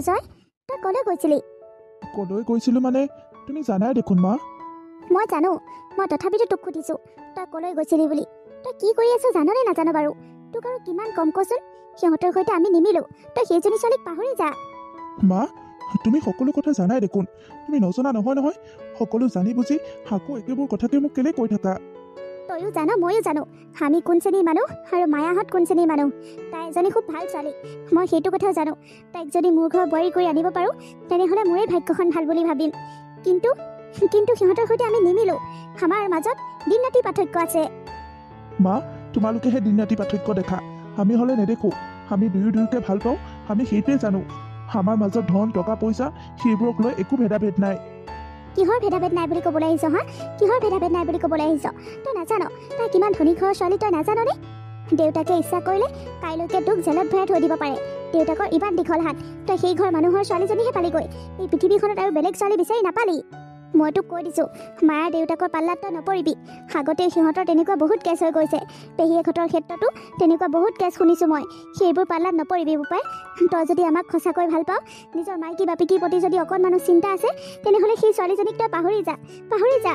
অজয়, তই কলৈ গৈছিলি? কলৈ গৈছিলোঁ মানে তুমি জানাই দেখোন মা। মই জানো, মই তথাপিতো তোক সুধিছোঁ তই কলৈ গৈছিলি বুলি। তই কি কৰি আছ জাননে নাজানো বাৰু? তোক আৰু কিমান কম কচোন, সিহঁতৰ সৈতে আমি নিমিলো। তই সেইজনী ছোৱালীক পাহৰি যা। মা তুমি সকলো কথা জানাই দেখোন, তুমি নজনা নহয় নহয়। সকলো জানি বুজি আকৌ একেবোৰ কথাকে মোক কেলে কৈ থাকা? তইও জানো ময়ো জানো আমি কোন শ্ৰেণীৰ মানুহ আৰু মায়াহঁত কোন শ্ৰেণীৰ মানুহ। তাই এজনী খুব ভাল ছোৱালী, মই সেইটো কথাও জানো। তাইক যদি মোৰ ঘৰ বোৱাৰী কৰি আনিব পাৰোঁ তেনেহ'লে মোৰে ভাগ্যখন ভাল বুলি ভাবিম। কিন্তু কিন্তু সিহঁতৰ সৈতে আমি নিমিলো। আমাৰ মাজত দিন ৰাতি পাৰ্থক্য আছে। মা তোমালোকেহে দিন ৰাতি পাৰ্থক্য দেখা, আমি হ'লে নেদেখো। আমি দুয়োকে ভাল পাওঁ, আমি সেইটোৱে জানো। আমাৰ মাজত ধন টকা পইচা সেইবোৰক লৈ একো ভেদাভেদ নাই। কিহৰ ভেদাভেদ নাই বুলি ক'বলৈ আহিছ হা? কিহৰ ভেদাভেদ নাই বুলি ক'বলৈ আহিছ? তই নাজান তাই কিমান ধনী ঘৰৰ ছোৱালী, তই নাজাননে? দেউতাকে ইচ্ছা কৰিলে কাইলৈকে তোক জেলত ভৰাই থৈ দিব পাৰে। দেউতাকৰ ইমান দীঘল হাত, তই সেই ঘৰ মানুহৰ ছোৱালীজনীহে পালিগৈ। এই পৃথিৱীখনত আৰু বেলেগ ছোৱালী বিচাৰি নাপালি। মই তোক কৈ দিছোঁ, মায়াৰ দেউতাকৰ পাল্লাত তই নপৰিবি। আগতে সিহঁতৰ তেনেকুৱা বহুত কেছ হৈ গৈছে। পেহীয়েকহঁতৰ ক্ষেত্ৰতো তেনেকুৱা বহুত কেছ শুনিছোঁ মই। সেইবোৰ পাল্লাত নপৰিবি বোপাই। তই যদি আমাক সঁচাকৈ ভাল পাওঁ, নিজৰ মাইকী বাপেকীৰ প্ৰতি যদি অকণমানো চিন্তা আছে, তেনেহ'লে সেই ছোৱালীজনীক তই পাহৰি যা, পাহৰি যা।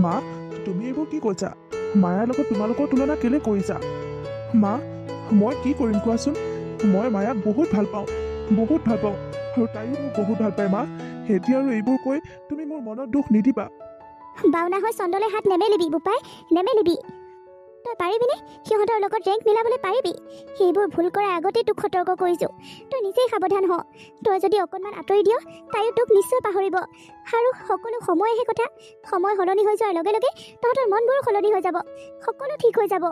মা তুমি এইবোৰ কি কৈছা? মায়াৰ লগত তোমালোকৰ তুলনা কেলে কৰিছা? মা মই কি কৰিম কোৱাচোন? মই মায়াক বহুত ভাল পাওঁ, বহুত ভাল পাওঁ, আৰু তাইও মোক বহুত ভাল পায়। মা এতিয়া আৰু এইবোৰ কৈ তুমি মোৰ মনত দুখ নিদিবা। বাওনা হৈ চন্দলৈ হাত নেমেলিবি বোপাই, নেমেলিবি। তই পাৰিবিনে সিহঁতৰ লগত ৰেংক মিলাবলৈ পাৰিবি? সেইবোৰ ভুল কৰাৰ আগতেই তোক সতৰ্ক কৰিছোঁ। তই নিজেই সাৱধান হ। তই যদি অকণমান আঁতৰি দিয় তাইও তোক নিশ্চয় পাহৰিব। আৰু সকলো সময়েহে কথা। সময় সলনি হৈ যোৱাৰ লগে লগে তহঁতৰ মনবোৰো সলনি হৈ যাব, সকলো ঠিক হৈ যাব।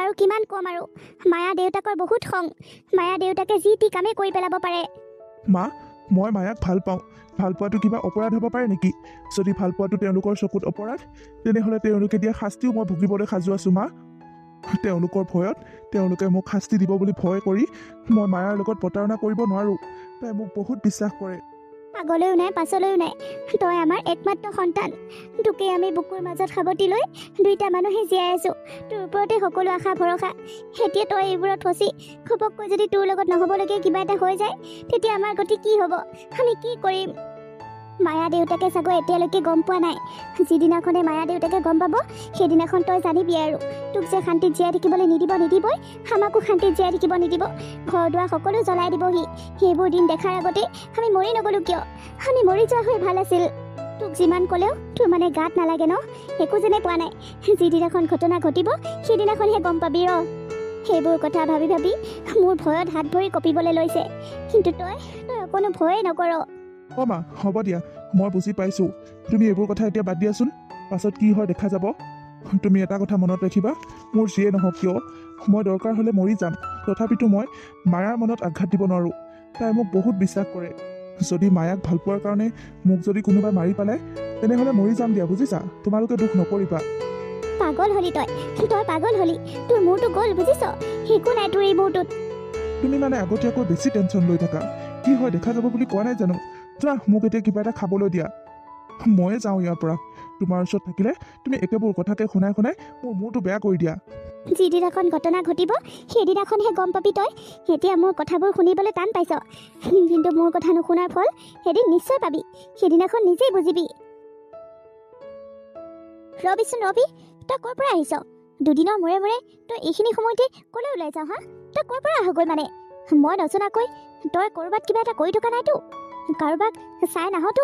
আৰু কিমান কম আৰু, মায়া দেউতাকৰ বহুত খং। মায়া দেউতাকে যি টি কামেই কৰি পেলাব পাৰে। মা মই মায়াক ভাল পাওঁ, ভাল পোৱাটো কিবা অপৰাধ হ'ব পাৰে নেকি? যদি ভাল পোৱাটো তেওঁলোকৰ চকুত অপৰাধ, তেনেহ'লে তেওঁলোকে দিয়া শাস্তিও মই ভুগিবলৈ সাজু আছোঁ। মা তেওঁলোকৰ ভয়ত, তেওঁলোকে মোক শাস্তি দিব বুলি ভয় কৰি মই মায়াৰ লগত প্ৰতাৰণা কৰিব নোৱাৰোঁ। তাই মোক বহুত বিশ্বাস কৰে। আগলৈও নাই পাছলৈও নাই, তই আমাৰ একমাত্ৰ সন্তান। তোকেই আমি বুকুৰ মাজত সাৱটি লৈ দুইটা মানুহে জীয়াই আছোঁ। তোৰ ওপৰতে সকলো আশা ভৰসা। এতিয়া তই এইবোৰত ফচি ঘপককৈ যদি তোৰ লগত নহ'বলগীয়া কিবা এটা হৈ যায়, তেতিয়া আমাৰ গতি কি হ'ব? আমি কি কৰিম? মায়া দেউতাকে চাগৈ এতিয়ালৈকে গম পোৱা নাই। যিদিনাখনে মায়া দেউতাকে গম পাব, সেইদিনাখন তই জানিবি আৰু তোক যে শান্তিত জীয়াই থাকিবলৈ নিদিবই, আমাকো শান্তিত জীয়াই থাকিব নিদিব। ঘৰ দুৱাৰ সকলো জ্বলাই দিবহি। সেইবোৰ দিন দেখাৰ আগতেই আমি মৰি নগ'লো কিয়? আমি মৰি যোৱা হৈ ভাল আছিল। তোক যিমান ক'লেও তোৰ মানে গাত নালাগে ন? একো যেনে পোৱা নাই। যিদিনাখন ঘটনা ঘটিব সেইদিনাখনহে গম পাবি ৰ। সেইবোৰ কথা ভাবি ভাবি মোৰ ভয়ত হাত ভৰি কঁপিবলৈ লৈছে। কিন্তু তই অকণো ভয়েই নকৰ। অ' মা হ'ব দিয়া, মই বুজি পাইছোঁ। তুমি এইবোৰ কথা এতিয়া বাদ দিয়াচোন, পাছত কি হয় দেখা যাব। তুমি এটা কথা মনত ৰাখিবা, মোৰ যিয়ে নহওক কিয় মই দৰকাৰ হ'লে মৰি যাম, তথাপিতো মই মায়াৰ মনত আঘাত দিব নোৱাৰোঁ। তাই মোক বহুত বিশ্বাস কৰে। যদি মায়াক ভাল পোৱাৰ কাৰণে মোক যদি কোনোবাই মাৰি পেলায়, তেনেহ'লে মৰি যাম দিয়া, বুজিছা? তোমালোকে দুখ নকৰিবা। পাগল হলি তই পাগল হলি। তোৰ মূৰটো গ'ল বুজিছ? একো নাই তোৰ এই মূৰটোত। তুমি মানে আগতীয়াকৈ বেছি টেনশ্যন লৈ থাকা। কি হয় দেখা যাব বুলি কোৱা নাই জানো? যা মোক এতিয়া কিবা এটা খাবলৈ দিয়া, ময়ে যাওঁ ইয়াৰ পৰা। তোমাৰ ওচৰত থাকিলে তুমি একেবোৰ কথাকে শুনাই মোৰ মূৰটো বেয়া কৰি দিয়া। যিদিনাখন ঘটনা ঘটিব সেইদিনাখনহে গম পাবি তই। এতিয়া মোৰ কথাবোৰ শুনিবলৈ টান পাইছ, কিন্তু মোৰ কথা নুশুনাৰ ফল এদিন নিশ্চয় পাবি। সেইদিনাখন নিজেই বুজিবি। ৰবিচোন ৰবি, তই ক'ৰ পৰা আহিছ? দুদিনৰ মূৰে মূৰে তই এইখিনি সময়তে ক'লৈ ওলাই যাওঁ হা? তই ক'ৰ পৰা আহগৈ মানে? মই নজনাকৈ তই ক'ৰবাত কিবা এটা কৰি থকা নাইতো? কাৰোবাক চাই নাহতো?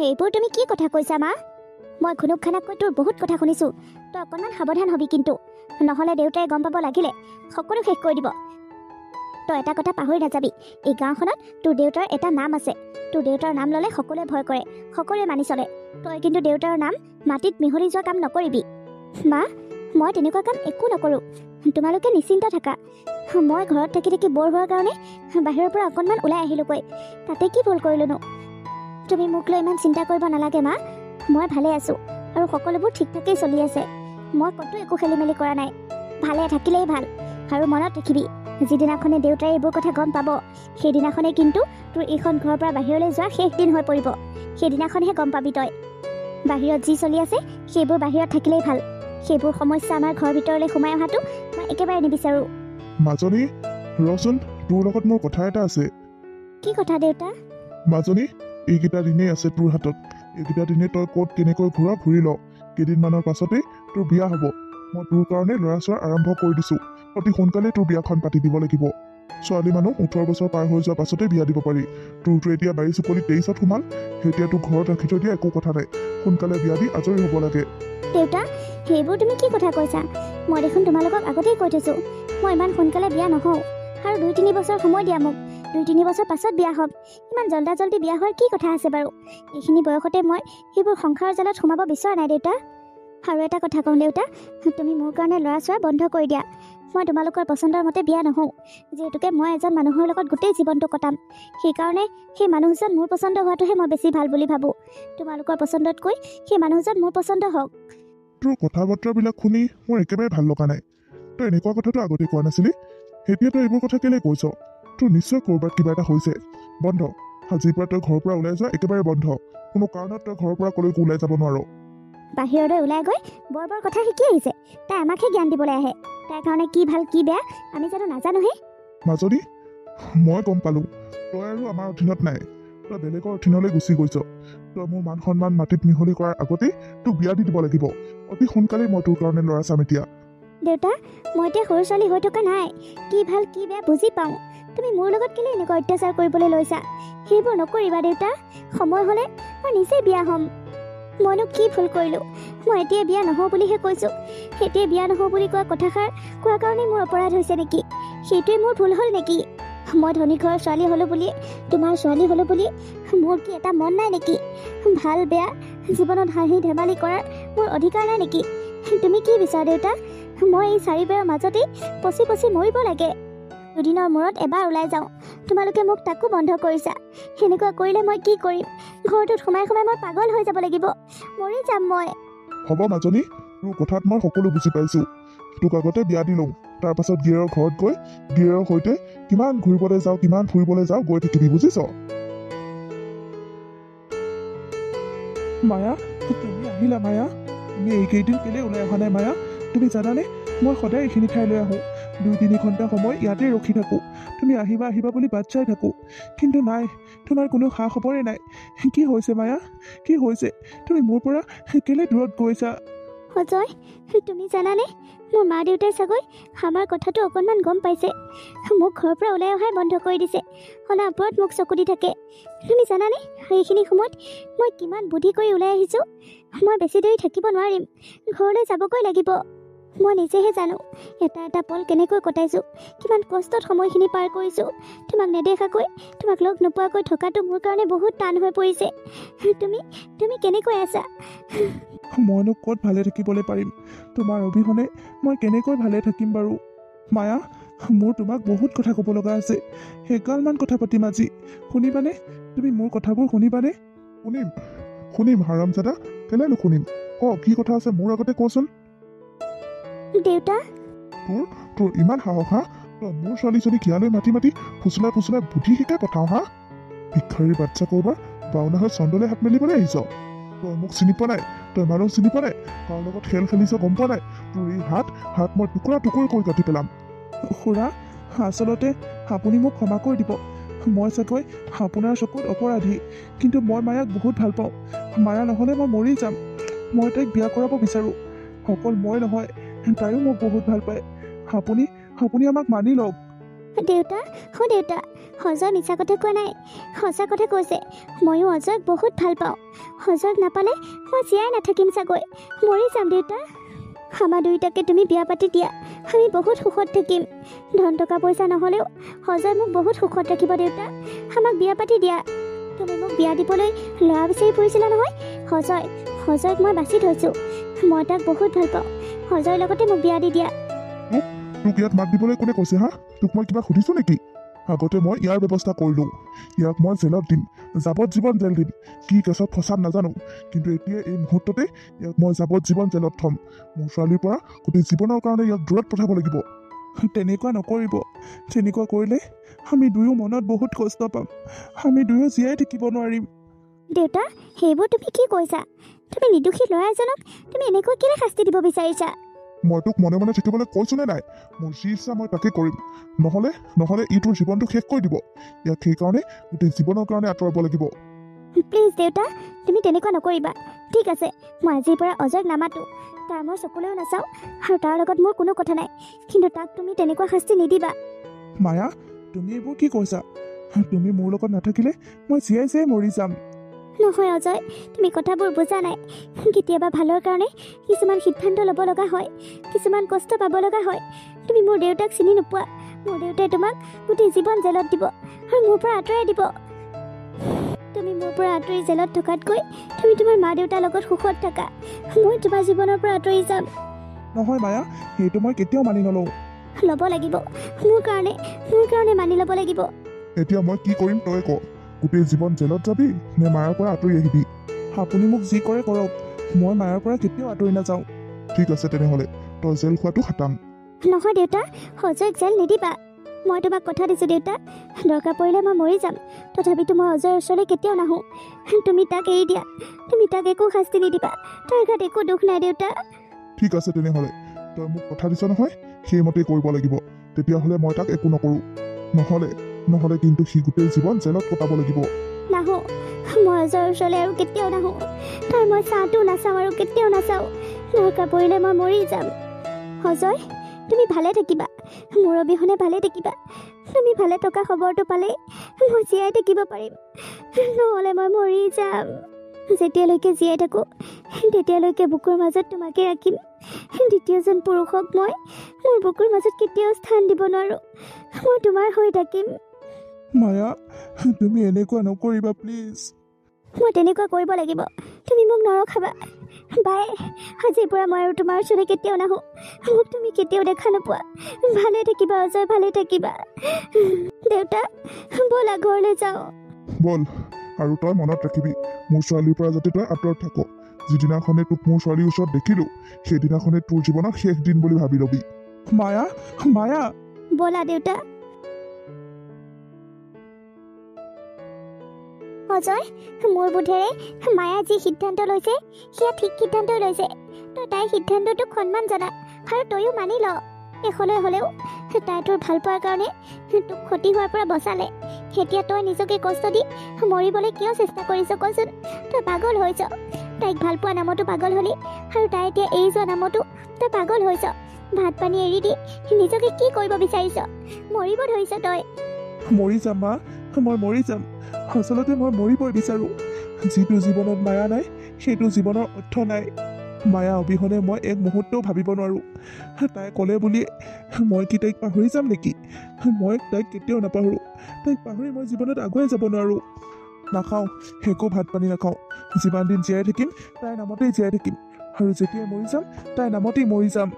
এইবোৰ তুমি কি কথা কৈছা মা? মই ঘুনুক খানাকৈ তোৰ বহুত কথা শুনিছোঁ। তই অকণমান সাৱধান হবি কিন্তু, নহ'লে দেউতাই গম পাব লাগিলে সকলো শেষ কৰি দিব। তই এটা কথা পাহৰি নাযাবি, এই গাঁওখনত তোৰ দেউতাৰ এটা নাম আছে। তোৰ দেউতাৰ নাম ল'লে সকলোৱে ভয় কৰে, সকলোৱে মানি চলে। তই কিন্তু দেউতাৰ নাম মাটিত মিহলি যোৱা কাম নকৰিবি। মা মই তেনেকুৱা কাম একো নকৰোঁ, তোমালোকে নিশ্চিন্ত থাকা। মই ঘৰত থাকি থাকি বৰ হোৱাৰ কাৰণে বাহিৰৰ পৰা অকণমান ওলাই আহিলোঁগৈ। তাতে কি ভুল কৰিলোনো? তুমি মোক লৈ ইমান চিন্তা কৰিব নালাগে মা। মই ভালে আছোঁ আৰু সকলোবোৰ ঠিক ঠাকেই চলি আছে। মই ক'তো একো খেলি মেলি কৰা নাই। ভালে থাকিলেই ভাল। আৰু মনত ৰাখিবি, যিদিনাখনে দেউতাই এইবোৰ কথা গম পাব, সেইদিনাখনে কিন্তু তোৰ এইখন ঘৰৰ পৰা বাহিৰলৈ যোৱা শেষ দিন হৈ পৰিব। সেইদিনাখনহে গম পাবি তই। বাহিৰত যি চলি আছে সেইবোৰ বাহিৰত থাকিলেই ভাল। সেইবোৰ সমস্যা আমাৰ ঘৰৰ ভিতৰলৈ সোমাই অহাটো মই একেবাৰে নিবিচাৰোঁ। মাজনী ৰচোন, তোৰ লগত মোৰ কথা এটা আছে। কি কথা দেউতা? মাজনী, এইকেইটা দিনেই আছে তোৰ হাতত। এইকেইটা দিনে তই ক'ত কেনেকৈ ঘূৰি ল। কেইদিনমানৰ পাছতেই তোৰ বিয়া হ'ব। মই তোৰ কাৰণে ল'ৰা চোৱা আৰম্ভ কৰি দিছোঁ। অতি সোনকালে তোৰ বিয়াখন পাতি দিব লাগিব। ছোৱালী মানুহ 18 বছৰ পাৰ হৈ যোৱাৰ পাছতেই বিয়া দিব পাৰি। তোৰতো এতিয়া 22-23ত সোমাল। এতিয়া তোক ঘৰত ৰাখি থৈ দিয়া একো কথা নাই। সোনকালে বিয়া দি আজৰি হ'ব লাগে। দেউতা, সেইবোৰ তুমি কি কথা কৈছা? মই দেখোন তোমালোকক আগতেই কৈ থৈছোঁ, মই ইমান সোনকালে বিয়া নহওঁ। আৰু 2-3 বছৰ সময় দিয়া মোক। 2-3 বছৰ পাছত বিয়া হ'ম। ইমান জল্দি বিয়া হোৱাৰ কি কথা আছে বাৰু? এইখিনি বয়সতে মই সেইবোৰ সংসাৰৰ জালত সোমাব বিচৰা নাই দেউতা। আৰু এটা কথা কওঁ দেউতা, তুমি মোৰ কাৰণে ল'ৰা চোৱা বন্ধ কৰি দিয়া। মই তোমালোকৰ পচন্দৰ মতে বিয়া নহওঁ। যিহেতুকে মই এজন মানুহৰ লগত গোটেই জীৱনটো কটাম, সেইকাৰণে সেই মানুহজন মোৰ পচন্দ হোৱাটোহে মই বেছি ভাল বুলি ভাবোঁ। তোমালোকৰ পচন্দতকৈ সেই মানুহজন মোৰ পচন্দ হওক। তোৰ কথা বতৰাবিলাক শুনি মোৰ একেবাৰে ভাল লগা নাই। তই এনেকুৱা কথাটো আগতে কোৱা নাছিলি। এতিয়া তই এইবোৰ কথা কেলৈ কৈছ? তোৰ নিশ্চয় ক'ৰবাত কিবা এটা হৈছে। বন্ধ। আজিৰ পৰা তই ঘৰৰ পৰা ওলাই যোৱা একেবাৰে বন্ধ। কোনো কাৰণত তই ঘৰৰ পৰা কলৈকো ওলাই যাব নোৱাৰ। বাহিৰলৈ ওলাই গৈ বৰ কথা শিকি আহিছে। তাই আমাকহে জ্ঞান দিবলৈ আহে। তাইৰ কাৰণে কি ভাল কি বেয়া আমি জানো নাজানোহে? মাজনী, মই গম পালোঁ তই আৰু আমাৰ অধীনত নাই। তই বেলেগৰ অধীনলৈ গুচি গৈছ। তই মোৰ মান সন্মান মাটিত মিহলি কৰাৰ আগতেই তোক বিয়া দি দিব লাগিব। অতি সোনকালেই মই তোৰ কাৰণে ল'ৰা চাম এতিয়া। দেউতা, মই এতিয়া সৰু ছোৱালী হৈ থকা নাই। কি ভাল কি বেয়া বুজি পাওঁ। তুমি মোৰ লগত কেলৈ এনেকুৱা অত্যাচাৰ কৰিবলৈ লৈছা? সেইবোৰ নকৰিবা দেউতা। সময় হ'লে মই নিজেই বিয়া হ'ম। মইনো কি ভুল কৰিলোঁ? মই এতিয়া বিয়া নহওঁ বুলিহে কৈছোঁ। এতিয়া বিয়া নহওঁ বুলি কোৱা কথাষাৰ কোৱাৰ কাৰণেই মোৰ অপৰাধ হৈছে নেকি? সেইটোৱে মোৰ ভুল হ'ল নেকি? মই ধনী ঘৰৰ ছোৱালী হ'লোঁ বুলি, তোমাৰ ছোৱালী হ'লোঁ বুলি মোৰ কি এটা মন নাই নেকি? ভাল বেয়া জীৱনত হাঁহি ধেমালি কৰাৰ মোৰ অধিকাৰ নাই নেকি? তুমি কি বিচাৰা দেউতা? মই এই 4 বেৰৰ মাজতেই পচি মৰিব লাগে? 2 দিনৰ মূৰত এবাৰ ওলাই যাওঁ, তোমালোকে মোক তাকো বন্ধ কৰিছা। সেনেকুৱা কৰিলে মই কি কৰিম? ঘৰটোত সোমাই মই পাগল হৈ যাব লাগিব। মৰি যাম মই। হ'ব মাজনী, তোৰ কথাত মই সকলো বুজি পাইছোঁ। তোক আগতে বিয়া দি লওঁ। তাৰ পাছত গিৰিয়েৰৰ ঘৰত গৈ গিৰিয়েৰৰ সৈতে কিমান ঘূৰিবলৈ যাওঁ, কিমান ফুৰিবলৈ যাওঁ, গৈ থাকিবি, বুজিছ? মায়া, তুমি আহিলা মায়া? তুমি এইকেইদিন কেলৈ ওলাই অহা নাই মায়া? তুমি জানানে, মই সদায় এইখিনি ঠাইলৈ আহোঁ। 2-3 ঘণ্টা সময় ইয়াতে ৰখি থাকোঁ। তুমি আহিবা বুলি বাট চাই থাকোঁ। কিন্তু নাই, তোমাৰ কোনো খা খবৰেই নাই। কি হৈছে মায়া? কি হৈছে? তুমি মোৰ পৰা কেলৈ দূৰত গৈছা? অজয়, তুমি জানানে, মোৰ মা দেউতাই চাগৈ আমাৰ কথাটো অকণমান গম পাইছে। মোক ঘৰৰ পৰা ওলাই অহাই বন্ধ কৰি দিছে। অনাওপৰত মোক চকু দি থাকে। তুমি জানানে, এইখিনি সময়ত মই কিমান বুদ্ধি কৰি ওলাই আহিছোঁ। মই বেছি দেৰি থাকিব নোৱাৰিম। ঘৰলৈ যাবগৈ লাগিব। মই নিজেহে জানো এটা পল কেনেকৈ কটাইছোঁ, কিমান কষ্টত সময়খিনি পাৰ কৰিছোঁ। তোমাক নেদেখাকৈ, তোমাক লগ নোপোৱাকৈ থকাটো মোৰ কাৰণে বহুত টান হৈ পৰিছে। তুমি কেনেকৈ আছা? মইনো ক'ত ভালে থাকিবলৈ পাৰিম? তোমাৰ অবিহনে মই কেনেকৈ ভালে থাকিম বাৰু? মায়া, মোৰ তোমাক বহুত কথা ক'ব লগা আছে। সেইকাৰণমান কথা পাতিম আজি। শুনিবানে? তুমি মোৰ কথাবোৰ শুনিবানে? শুনিম হাৰামজাদা, কেলৈ নুশুনিম? কি কথা আছে মোৰ আগতে কচোন। দেউতা, তোৰ ইমান সাহস হা? তই মোৰ ছোৱালীজনীক ইয়ালৈ মাতি ফুচলাই বুদ্ধি শিকাই পঠাও হা? ভিক্ষাৰীৰ বাচ্চা কৰবাৰ বাওনা হৈ চন্দলৈ হাত মেলিবলৈ আহিছ? তই মোক চিনি পোৱা নাই? তই মানুহ চিনি পোৱা নাই? কাৰ লগত খেল খেলিছ গম পোৱা নাই? তোৰ এই হাত মই টুকুৰা কৰি কাটি পেলাম। খুৰা, আচলতে আপুনি মোক ক্ষমা কৰি দিব। মই চাগৈ আপোনাৰ চকুত অপৰাধী, কিন্তু মই মায়াক বহুত ভাল পাওঁ। মায়া নহ'লে মই মৰি যাম। মই তাইক বিয়া কৰাব বিচাৰোঁ। অকল মই নহয়, তাইও মোক বহুত ভাল পায়। আপুনি আমাক মানি লওক। দেউতা, অজয় মিছা কথা কোৱা নাই, সঁচা কথা কৈছে। ময়ো অজয়ক বহুত ভাল পাওঁ। অজয়ক নাপালে মই জীয়াই নাথাকিম চাগৈ, মৰি যাম। দেউতা, আমাৰ দুয়োটাকে তুমি বিয়া পাতি দিয়া, আমি বহুত সুখত থাকিম। ধন টকা পইচা নহ'লেও অজয় মোক বহুত সুখত ৰাখিব। দেউতা, আমাক বিয়া পাতি দিয়া। তুমি মোক বিয়া দিবলৈ ল'ৰা বিচাৰি ফুৰিছিলা নহয়? অজয়ক মই বাছি থৈছোঁ। মই তাক বহুত ভাল পাওঁ। অজয়ৰ লগতে মোক বিয়া দি দিয়া। তোক ইয়াত মাত দিবলৈ কোনে কৈছে হা? তোক মই কিবা সুধিছোঁ নেকি? আগতে মই ইয়াৰ ব্যৱস্থা কৰিলোঁ। ইয়াক মই জেলত দিম, যাৱজ্জীৱন জেল দিম। কি কেছত ফচাম নাজানো, কিন্তু এতিয়া এই মুহূৰ্ততে ইয়াক মই যাৱজ্জীৱন জেলত থ'ম। মোৰ ছোৱালীৰ পৰা গোটেই জীৱনৰ কাৰণে ইয়াক দূৰত পঠাব লাগিব। তেনেকুৱা নকৰিব। তেনেকুৱা কৰিলে আমি দুয়ো মনত বহুত কষ্ট পাম। আমি দুয়ো জীয়াই থাকিব নোৱাৰিম। দেউতা, সেইবোৰ তুমি কি কৈছা? তুমি নিৰ্দোষী ল'ৰা এজনক তুমি এনেকৈ কেলৈ শাস্তি দিব বিচাৰিছা? মই তোক মনে মনে থাকিবলৈ কৈছোনে নাই? মোৰ যি ইচ্ছা মই তাকে কৰিম। নহ'লে নহ'লে ই তোৰ জীৱনটো শেষ কৰি দিব। ইয়াক সেইকাৰণে গোটেই জীৱনৰ কাৰণে আঁতৰাব লাগিব। প্লিজ দেউতা, তুমি তেনেকুৱা নকৰিবা। ঠিক আছে, মই আজিৰ পৰা অজয়ক নামাতো, তাৰ মই চকুলৈও নাচাওঁ, আৰু তাৰ লগত মোৰ কোনো কথা নাই। কিন্তু তাক তুমি তেনেকুৱা শাস্তি নিদিবা। মায়া, তুমি এইবোৰ কি কৈছা? তুমি মোৰ লগত নাথাকিলে মই জীয়াই জীয়াই মৰি যাম। নহয় অজয়, তুমি কথাবোৰ বুজা নাই। কেতিয়াবা ভালৰ কাৰণে কিছুমান সিদ্ধান্ত ল'ব লগা হয়, কিছুমান কষ্ট পাব লগা হয়। তুমি মোৰ দেউতাক চিনি নোপোৱা। মোৰ দেউতাই তোমাক গোটেই জীৱন জেলত দিব আৰু মোৰ পৰা আঁতৰাই দিব। তুমি মোৰ পৰা আঁতৰি জেলত থকাতকৈ তুমি তোমাৰ মা দেউতাৰ লগত সুখত থাকা। মই তোমাৰ জীৱনৰ পৰা আঁতৰি যাম। নহয় মায়া, সেইটো মই কেতিয়াও মানি নলওঁ। ল'ব লাগিব, মোৰ কাৰণে মানি ল'ব লাগিব। এতিয়া মই কি কৰিম তই ক? গোটেই জীৱন জেলত যাবি নে মায়াৰ পৰা আঁতৰি আহিবি? আপুনি মোক যি কৰে কৰক, মই মায়াৰ পৰা কেতিয়াও আঁতৰি নাযাওঁ। ঠিক আছে তেনেহ'লে তই জেল খোৱাটো খাটাং। নহয় দেউতা, অজয়ক জেল নিদিবা। মই তোমাক কথা দিছোঁ দেউতা, দৰকাৰ পৰিলে মই মৰি যাম, তথাপিতো মই অজয়ৰ ওচৰলৈ কেতিয়াও নাহোঁ। তুমি তাক এৰি দিয়া, তুমি তাক একো শাস্তি নিদিবা। তাৰ গাত একো দুখ নাই দেউতা। ঠিক আছে তেনেহ'লে তই মোক কথা দিছ নহয়, সেইমতেই কৰিব লাগিব। তেতিয়াহ'লে মই তাক একো নকৰোঁ। নহ'লে কিন্তু সি গোটেই জীৱন জেলত কটাব লাগিব। নাহোঁ, মই অজয়ৰ ওচৰলৈ আৰু কেতিয়াও নাহোঁ। তাৰ মই চাহটো নাচাওঁ আৰু কেতিয়াও নাচাওঁ। দৰকাৰ পৰিলে মই মৰি যাম। অজয়, তুমি ভালে থাকিবা, মোৰ অবিহনে ভালে থাকিবা। তুমি ভালে থকা খবৰটো পালেই মই জীয়াই থাকিব পাৰিম, নহ'লে মই মৰি যাম। যেতিয়ালৈকে জীয়াই থাকোঁ তেতিয়ালৈকে বুকুৰ মাজত তোমাকে ৰাখিম। দ্বিতীয়জন পুৰুষক মই মোৰ বুকুৰ মাজত কেতিয়াও স্থান দিব নোৱাৰোঁ। মই তোমাৰ হৈ থাকিম। মায়া, তুমি এনেকুৱা নকৰিবা প্লিজ। মই তেনেকুৱা কৰিব লাগিব, তুমি মোক নৰখাবা। বাই, আজিৰ পৰা মই আৰু তোমাৰ ওচৰলৈ কেতিয়াও নাহোঁ। মোক তুমি কেতিয়াও দেখা নোপোৱা। ভালে থাকিবা অজয়, ভালে থাকিবা। দেউতা, ব'লা ঘৰলৈ যাওঁ। বল, আৰু তই মনত ৰাখিবি মোৰ ছোৱালীৰ পৰা যাতে তই আঁতৰত থাক। যিদিনাখনে তোক মোৰ ছোৱালীৰ ওচৰত দেখিলোঁ সেইদিনাখনে তোৰ জীৱনৰ শেষ দিন বুলি ভাবি ল'বি। মায়া, মায়া। ব'লা দেউতা। অজয়, মোৰ বোধেৰে মায়া যি সিদ্ধান্ত লৈছে সেয়া ঠিক সিদ্ধান্তই লৈছে। তই তাইৰ সিদ্ধান্তটোক সন্মান জনা আৰু তয়ো মানি ল। শেষলৈ হ'লেও তাই তোৰ ভাল পোৱাৰ কাৰণে তোক ক্ষতি হোৱাৰ পৰা বচালে। এতিয়া তই নিজকে কষ্ট দি মৰিবলৈ কিয় চেষ্টা কৰিছ কচোন? তই পাগল হৈছ। তাইক ভাল পোৱা নামতো পাগল হ'লি, আৰু তাই এতিয়া এৰি যোৱা নামতো তই পাগল হৈছ। ভাত পানী এৰি দি নিজকে কি কৰিব বিচাৰিছ? মৰিব ধৰিছ তই। মৰি যাম মা, মই মৰি যাম। আচলতে মই মৰিবই বিচাৰোঁ। যিটো জীৱনত মায়া নাই সেইটো জীৱনৰ অৰ্থ নাই। মায়া অবিহনে মই এক মুহূৰ্তও ভাবিব নোৱাৰোঁ। তাই ক'লে বুলি মই কি তাইক পাহৰি যাম নেকি? মই তাইক কেতিয়াও নাপাহৰোঁ। তাইক পাহৰি মই জীৱনত আগুৱাই যাব নোৱাৰোঁ। নাখাওঁ, একো ভাত পানী নাখাওঁ। যিমান দিন জীয়াই থাকিম তাইৰ নামতেই জীয়াই থাকিম, আৰু যেতিয়াই মৰি যাম তাইৰ নামতেই মৰি যাম।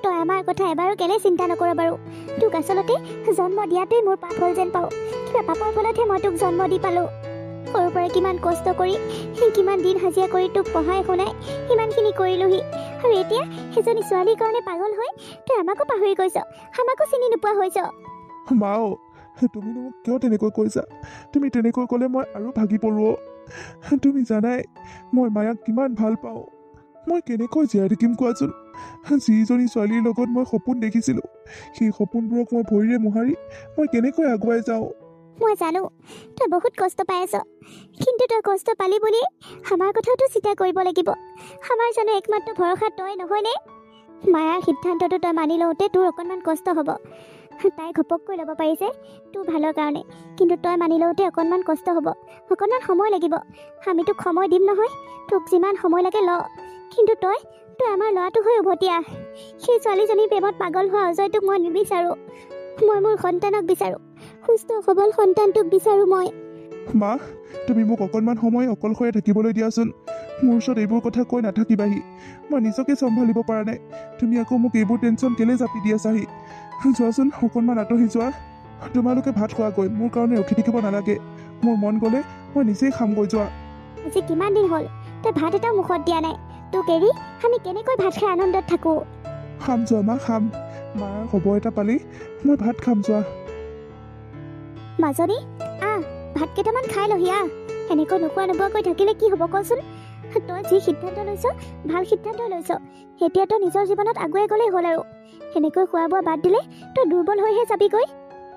তই আমাৰ কথা এবাৰো কেলে চিন্তা নকৰ বাৰু? তোক আচলতে জন্ম দিয়াটোৱেই মোৰ পাপ হ'ল যেন পাওঁ। কিবা পাপৰ ফলতহে মই তোক জন্ম দি পালোঁ। সৰুৰ পৰা কিমান কষ্ট কৰি, কিমান দিন হাজিৰা কৰি তোক পঢ়াই শুনাই সিমানখিনি কৰিলোহি, আৰু এতিয়া এজনী ছোৱালীৰ কাৰণে পাগল হৈ তই আমাকো পাহৰি গৈছ, আমাকো চিনি নোপোৱা হৈছ। মাও, তুমিনো মোক কিয় তেনেকৈ কৈছা? তুমি তেনেকৈ ক'লে মই আৰু ভাগি পৰোঁ। তুমি জানাই মই মায়াক কিমান ভাল পাওঁ। মই কেনেকৈ জীয়াই থাকিম কোৱাচোন? যিজনী ছোৱালীৰ লগত মই সপোন দেখিছিলোঁ সেই সপোনবোৰক মই ভৰিৰে মোহাৰি মই কেনেকৈ আগুৱাই যাওঁ। মই জানো তই বহুত কষ্ট পাই আছ, কিন্তু তই কষ্ট পালি বুলি আমাৰ কথাটো চিন্তা কৰিব লাগিব। আমাৰ জানো একমাত্ৰ ভৰসা তই নহয়নে? মায়াৰ সিদ্ধান্তটো তই মানি লওঁতে তোৰ অকণমান কষ্ট হ'ব। তাই ঘপককৈ ল'ব পাৰিছে তোৰ ভালৰ কাৰণে, কিন্তু তই মানি লওঁতে অকণমান কষ্ট হ'ব, অকণমান সময় লাগিব। আমি তোক সময় দিম নহয়, তোক যিমান সময় লাগে ল। কিন্তু তই আমাৰ ল'ৰাটো হৈ উভতি আহ। সেই ছোৱালীজনীৰ প্ৰেমত পাগল হোৱা অজয়টোক মই নিবিচাৰোঁ। মই মোৰ সন্তানক বিচাৰোঁ, সুস্থ সবল সন্তানটোক বিচাৰোঁ মই। মা, তুমি মোক অকণমান সময় অকলশৰে থাকিবলৈ দিয়াচোন। মোৰ ওচৰত এইবোৰ কথা কৈ নাথাকিবাহি। মই নিজকে চম্ভালিব পৰা নাই। তুমি আকৌ মোক এইবোৰ টেনশ্যন কেলৈ জাপি দি আছাহি? যোৱাচোন, অকণমান আঁতৰি যোৱা। তোমালোকে ভাত খোৱাগৈ, মোৰ কাৰণে ৰখি থাকিব নালাগে। মোৰ মন গ'লে মই নিজেই খামগৈ। যোৱা। আজি কিমান দিন হ'ল তই ভাত এটাও মুখত দিয়া নাই। তোক এৰি আমি কেনেকৈ ভাত খাই আনন্দত থাকোঁ? খাম, যোৱা মা, খাম। মাৰ খবৰ এটা পালেই মই ভাত খাম। যোৱা। মাজনী, ভাত কেইটামান খাই লহি। এনেকৈ নোখোৱা নোবোৱাকৈ থাকিলে কি হ'ব কচোন? তই যি সিদ্ধান্ত লৈছ ভাল সিদ্ধান্ত লৈছ এতিয়া তই নিজৰ জীৱনত আগুৱাই গ'লেই হ'ল আৰু সেনেকৈ খোৱা বোৱা বাদ দিলে তই দুৰ্বল হৈহে যাবিগৈ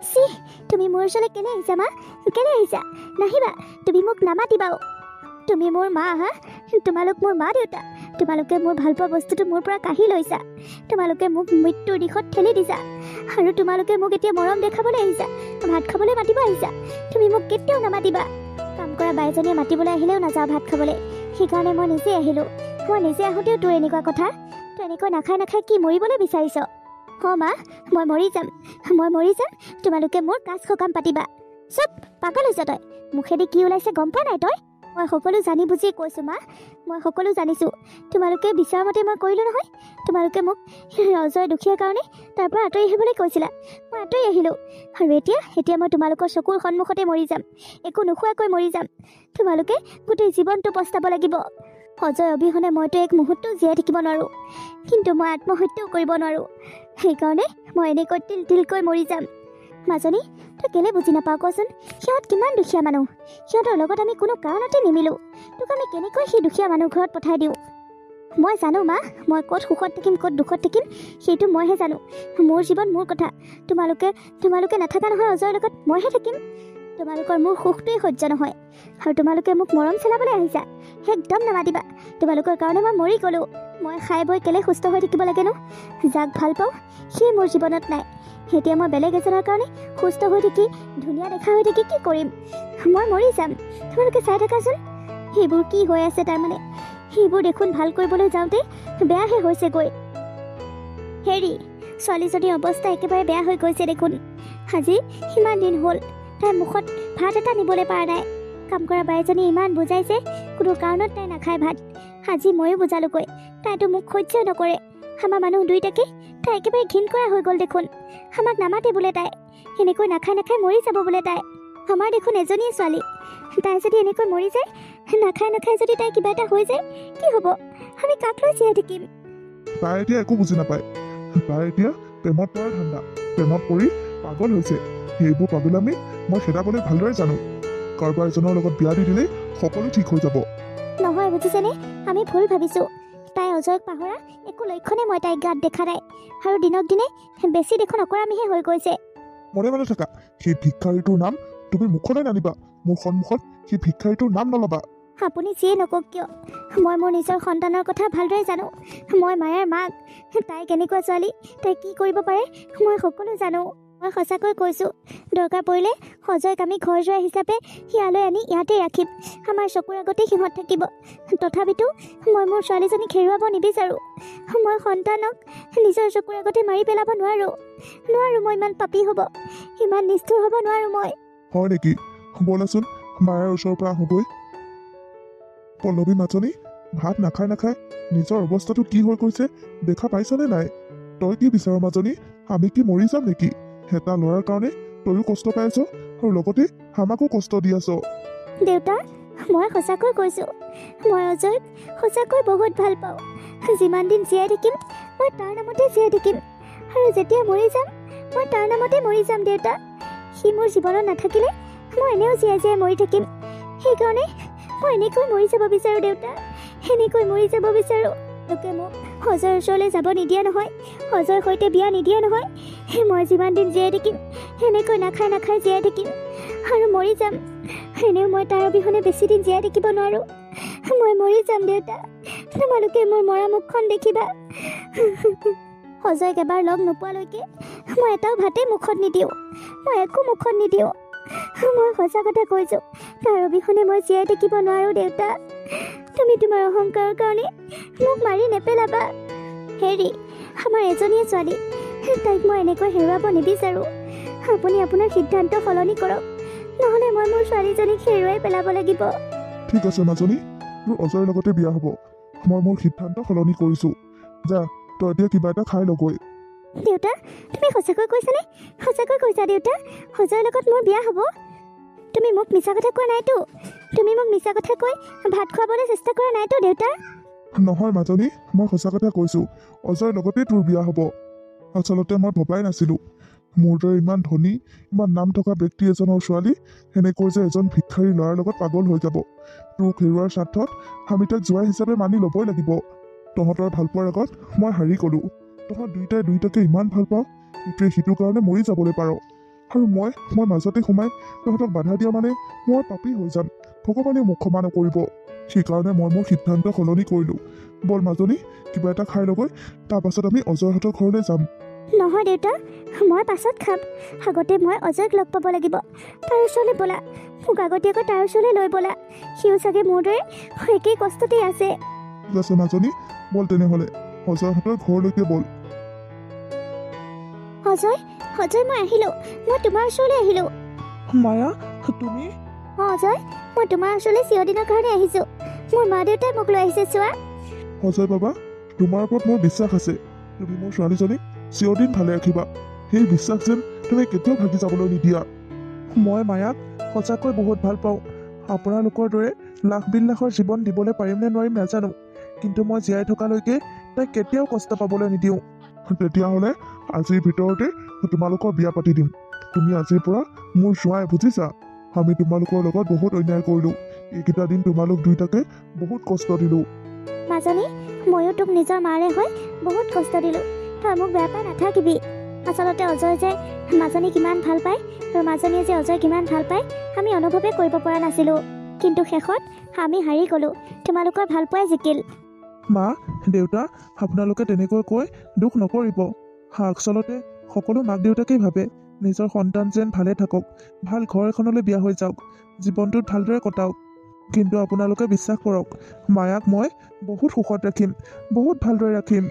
চি তুমি মোৰ ওচৰলৈ কেলে আহিছা মা কেলে আহিছা নাহিবা তুমি মোক নামাতিবাও তুমি মোৰ মা হা তোমালোক মোৰ মা দেউতা তোমালোকে মোৰ ভালপোৱা বস্তুটো মোৰ পৰা কাঢ়ি লৈছা তোমালোকে মোক মৃত্যুৰ দিশত ঠেলি দিছা আৰু তোমালোকে মোক এতিয়া মৰম দেখাবলৈ আহিছা ভাত খাবলৈ মাতিব আহিছা তুমি মোক কেতিয়াও নামাতিবা কাম কৰা বাইজনীয়ে মাতিবলৈ আহিলেও নাযাওঁ ভাত খাবলৈ সেইকাৰণে মই নিজে আহিলোঁ মই নিজে আহোঁতেও তোৰ এনেকুৱা কথা তই এনেকৈ নাখাই নাখাই কি মৰিবলৈ বিচাৰিছ মা মই মৰি যাম তোমালোকে মোৰ কাজ সকাম পাতিবা চব পাগল হৈছ তই মুখেদি কি ওলাইছে গম পোৱা নাই তই মই সকলো জানি বুজি কৈছোঁ মা মই সকলো জানিছোঁ তোমালোকে বিচৰা মতে মই কৰিলোঁ নহয় তোমালোকে মোক অজয় দুখীয়াৰ কাৰণে তাৰ পৰা আঁতৰি আহিবলৈ কৈছিলা মই আঁতৰি আহিলোঁ আৰু এতিয়া মই তোমালোকৰ চকুৰ সন্মুখতে মৰি যাম একো নোখোৱাকৈ মৰি যাম তোমালোকে গোটেই জীৱনটো পস্তাব লাগিব অজয় অবিহনে মইতো এক মুহূৰ্তও জীয়াই থাকিব নোৱাৰোঁ কিন্তু মই আত্মহত্যাও কৰিব নোৱাৰোঁ সেইকাৰণে মই এনেকৈ তিলকৈ মৰি যাম মাজনী তই কেলে বুজি নাপাওঁ কচোন সিহঁত কিমান দুখীয়া মানুহ সিহঁতৰ লগত আমি কোনো কাৰণতে নিমিলোঁ তোক আমি কেনেকৈ সেই দুখীয়া মানুহ ঘৰত পঠাই দিওঁ মই জানো মা মই ক'ত সুখত থাকিম ক'ত দুখত থাকিম সেইটো মইহে জানো মোৰ জীৱন মোৰ কথা তোমালোকে নাথাকা নহয় অজয়ৰ লগত মইহে থাকিম তোমালোকৰ মোৰ সুখটোৱেই সহ্য নহয় আৰু তোমালোকে মোক মৰম চেলাবলৈ আহিছা একদম নামাতিবা তোমালোকৰ কাৰণে মই মৰি গ'লোঁ মই খাই বৈ কেলে সুস্থ হৈ থাকিব লাগেনো যাক ভাল পাওঁ সেয়ে মোৰ জীৱনত নাই এতিয়া মই বেলেগ এজনৰ কাৰণে সুস্থ হৈ থাকি ধুনীয়া দেখা হৈ থাকি কি কৰিম মই মৰি যাম তোমালোকে চাই থাকাচোন সেইবোৰ কি হৈ আছে তাৰমানে সেইবোৰ দেখোন ভাল কৰিবলৈ যাওঁতে বেয়াহে হৈছেগৈ হেৰি ছোৱালীজনীৰ অৱস্থা একেবাৰে বেয়া হৈ গৈছে দেখোন আজি সিমান দিন হ'ল তাইৰ মুখত ভাত এটা নিবলৈ পৰা নাই কাম কৰা বাইজনী ইমান বুজাইছে কোনো কাৰণত তাই নাখায় ভাত আজি ময়ো বুজালোগৈ তাইতো মোক সহ্য নকৰে আমাৰ মানুহ দুইটাকে তাই একেবাৰে ঘিণ কৰা হৈ গ'ল দেখোন আমাক নামাতে বোলে তাই এনেকৈ নাখাই মৰি যাব বোলে তাই আমাৰ দেখোন এজনীয়ে ছোৱালী তাই যদি এনেকৈ মৰি যায় নাখাই যদি তাই কিবা এটা হৈ যায় কি হ'ব আমি কাক লৈ জীয়াই থাকিম তাই এতিয়া একো বুজি নাপায় তাই এতিয়া প্ৰেমত পৰাৰ ধান্দা প্ৰেমত পৰি পাগল হৈছে সেইবোৰ পাগলামি মই খেদাবলৈ ভালদৰে জানো কাৰোবাৰ এজনৰ লগত বিয়া দি দিলেই সকলো ঠিক হৈ যাব নহয় বুজিছেনে আমি ভুল ভাবিছোঁ তাই অজয়ক পাহৰা একো লক্ষণে মই তাইক গাত দেখা নাই আৰু দিনক দিনে বেছি দেখোন অকৰামীহে হৈ গৈছে মনে মনে থাকা সেই ভিক্ষাৰীটোৰ নাম তুমি মুখলৈ নানিবা মোৰ সন্মুখত সেই ভিক্ষাৰীটোৰ নাম নল'বা আপুনি যিয়ে নকওক কিয় মই মোৰ নিজৰ সন্তানৰ কথা ভালদৰে জানো মই মায়াৰ মাক তাই কেনেকুৱা ছোৱালী তাই কি কৰিব পাৰে মই সকলো জানো মই সঁচাকৈ কৈছোঁ দৰকাৰ পৰিলে অজয়ক আমি ঘৰ যোৱা হিচাপে ইয়ালৈ আনি ইয়াতে ৰাখিম আমাৰ চকুৰ আগতে সিহঁত থাকিব তথাপিতো মই মোৰ ছোৱালীজনীক হেৰুৱাব নিবিচাৰোঁ মই সন্তানক নিজৰ চকুৰ আগতে মাৰি পেলাব নোৱাৰোঁ মই ইমান পাপী হ'ব ইমান নিষ্ঠুৰ হ'ব নোৱাৰোঁ মই হয় নেকি ব'লাচোন মায়াৰ ওচৰৰ পৰা আহোঁগৈ পল্লৱী মাজনী ভাত নাখাই নিজৰ অৱস্থাটো কি হৈ গৈছে দেখা পাইছনে নাই তই কি বিচাৰ মাজনী আমি কি মৰি যাম নেকি এটা ল'ৰাৰ কাৰণে তয়ো কষ্ট পাই আছ আৰু লগতে আমাকো কষ্ট দি আছ দেউতা মই সঁচাকৈ কৈছোঁ মই অজয়ক সঁচাকৈ বহুত ভাল পাওঁ যিমান দিন জীয়াই থাকিম মই তাৰ নামতে জীয়াই থাকিম আৰু যেতিয়া মৰি যাম মই তাৰ নামতে মৰি যাম দেউতা সি মোৰ জীৱনত নাথাকিলে মই এনেও জীয়াই মৰি থাকিম সেইকাৰণে মই এনেকৈ মৰি যাব বিচাৰোঁ দেউতা এনেকৈ মৰি যাব বিচাৰোঁ লোকে মোক অজয়ৰ ওচৰলৈ যাব নিদিয়া নহয় অজয়ৰ সৈতে বিয়া নিদিয়া নহয় মই যিমান দিন জীয়াই থাকিম এনেকৈ নাখাই জীয়াই থাকিম আৰু মৰি যাম এনেও মই তাৰ অবিহনে বেছি দিন জীয়াই থাকিব নোৱাৰোঁ মই মৰি যাম দেউতা তোমালোকে মোৰ মৰা মুখখন দেখিবা অজয়ক এবাৰ লগ নোপোৱালৈকে মই এটাও ভাতেই মুখত নিদিওঁ মই একো মুখত নিদিওঁ মই সঁচা কথা কৈছোঁ তাৰ অবিহনে মই জীয়াই থাকিব নোৱাৰোঁ দেউতা তুমি তোমাৰ অহংকাৰৰ কাৰণে মোক মাৰি নেপেলাবা হেৰি আমাৰ এজনীয়ে ছোৱালী তাইক মই এনেকৈ হেৰুৱাব নিবিচাৰোঁ আপুনি আপোনাৰ সিদ্ধান্ত সলনি কৰক নহ'লে মই মোৰ ছোৱালীজনীক হেৰুৱাই পেলাব লাগিব ঠিক আছে মাজনী তোৰ অজয়ৰ লগতে বিয়া হ'ব মই মোৰ সিদ্ধান্ত সলনি কৰিছোঁ যা তই এতিয়া কিবা এটা খাই লগৈ দেউতা তুমি সঁচাকৈ কৈছানে সঁচাকৈ কৈছা দেউতা অজয়ৰ লগত মোৰ বিয়া হ'ব তুমি মোক মিছা কথা কোৱা নাইতো তুমি মোক মিছা কথা কৈ ভাত খুৱাবলৈ চেষ্টা কৰা নাইতো দেউতা নহয় মাজনী মই সঁচা কথা কৈছোঁ অজয়ৰ লগতে তোৰ বিয়া হ'ব আচলতে মই ভবাই নাছিলোঁ মোৰ দৰে ইমান ধনী ইমান নাম থকা ব্যক্তি এজনৰ ছোৱালী সেনেকৈ যে এজন ভিক্ষাৰী ল'ৰাৰ লগত পাগল হৈ যাব। তোক হেৰুৱাৰ স্বাৰ্থত আমি তাক জোৱাই হিচাপে মানি ল'বই লাগিব। তহঁতৰ ভাল পোৱাৰ আগত মই হাৰি গ'লোঁ। তহঁত দুইটাই দুইটাকে ইমান ভাল পাওঁ, ইটোৱে সিটোৰ কাৰণে মৰি যাবলৈ পাৰ। আৰু মই মাজতে সোমাই তহঁতক বাধা দিয়া মানে মই পাপী হৈ যাম, ভগৱানে মোক ক্ষমা নকৰিব। সেইকাৰণে মই মোৰ সিদ্ধান্ত সলনি কৰিলোঁ। বল মাজনী, কিবা এটা খাই ল'গৈ, তাৰপাছত আমি অজয়হঁতৰ ঘৰলৈ যাম। নহয় দেউতা, মই পাছত খাম। আগতে মই অজয়ক লগ পাব লাগিব। তাৰ ওচৰলৈ ব'লা, মোক আগতীয়াকৈ তাৰ ওচৰলৈ লৈ ব'লা। সিও চাগে মোৰ দৰে একেই কষ্টতেই আছে। ঠিক আছে মাজনী, বল তেনেহ'লে অজয়হঁতৰ ঘৰলৈকে বল। অজয়, অজয়, মই আহিলোঁ। মই তোমাৰ ওচৰলৈ আহিলোঁ। মায়া, তুমি? অঁ অজয়, মই তোমাৰ ওচৰলৈ চিৰদিনৰ কাৰণে আহিছোঁ। মোৰ মা দেউতাই মোক লৈ আহিছে, চোৱা। অজয় বাবা, তোমাৰ ওপৰত মোৰ বিশ্বাস আছে। তুমি মোৰ ছোৱালীজনীক চিৰদিন ভালে ৰাখিবা। সেই বিশ্বাস যেন তুমি কেতিয়াও ভাগি যাবলৈ নিদিয়া। মই মায়াক সঁচাকৈ বহুত ভাল পাওঁ। আপোনালোকৰ দৰে লাখ বিলাখৰ জীৱন দিবলৈ পাৰিম নে নোৱাৰিম নাজানো, কিন্তু মই জীয়াই থকালৈকে তাইক কেতিয়াও কষ্ট পাবলৈ নিদিওঁ। তেতিয়াহ'লে আজিৰ ভিতৰতে তোমালোকৰ বিয়া পাতি দিম। তুমি আজিৰ পৰা মোৰ জোঁৱাই, বুজিছা? আমি তোমালোকৰ লগত বহুত অন্যায় কৰিলোঁ। এইকেইটা দিন তোমালোক দুইটাকে বহুত কষ্ট দিলোঁ। মাজনী, ময়ো তোক নিজৰ মাৰে হৈ বহুত কষ্ট দিলোঁ। তই মোক বেয়া পাই নাথাকিবি। আচলতে অজয় যে মাজনী কিমান ভাল পায় আৰু মাজনীয়ে যে অজয় কিমান ভাল পায় আমি অনুভৱেই কৰিব পৰা নাছিলোঁ। কিন্তু শেষত আমি হাৰি গ'লোঁ। তোমালোকৰ ভাল পোৱাই জিকিল। মা, দেউতা, আপোনালোকে তেনেকৈ কৈ দুখ নকৰিব। আচলতে সকলো মাক দেউতাকেই ভাবে নিজৰ সন্তান যেন ভালে থাকক, ভাল ঘৰ এখনলৈ বিয়া হৈ যাওক, জীৱনটোত ভালদৰে কটাওক। কিন্তু আপোনালোকে বিশ্বাস কৰক, মায়াক মই বহুত সুখত ৰাখিম, বহুত ভালদৰে ৰাখিম।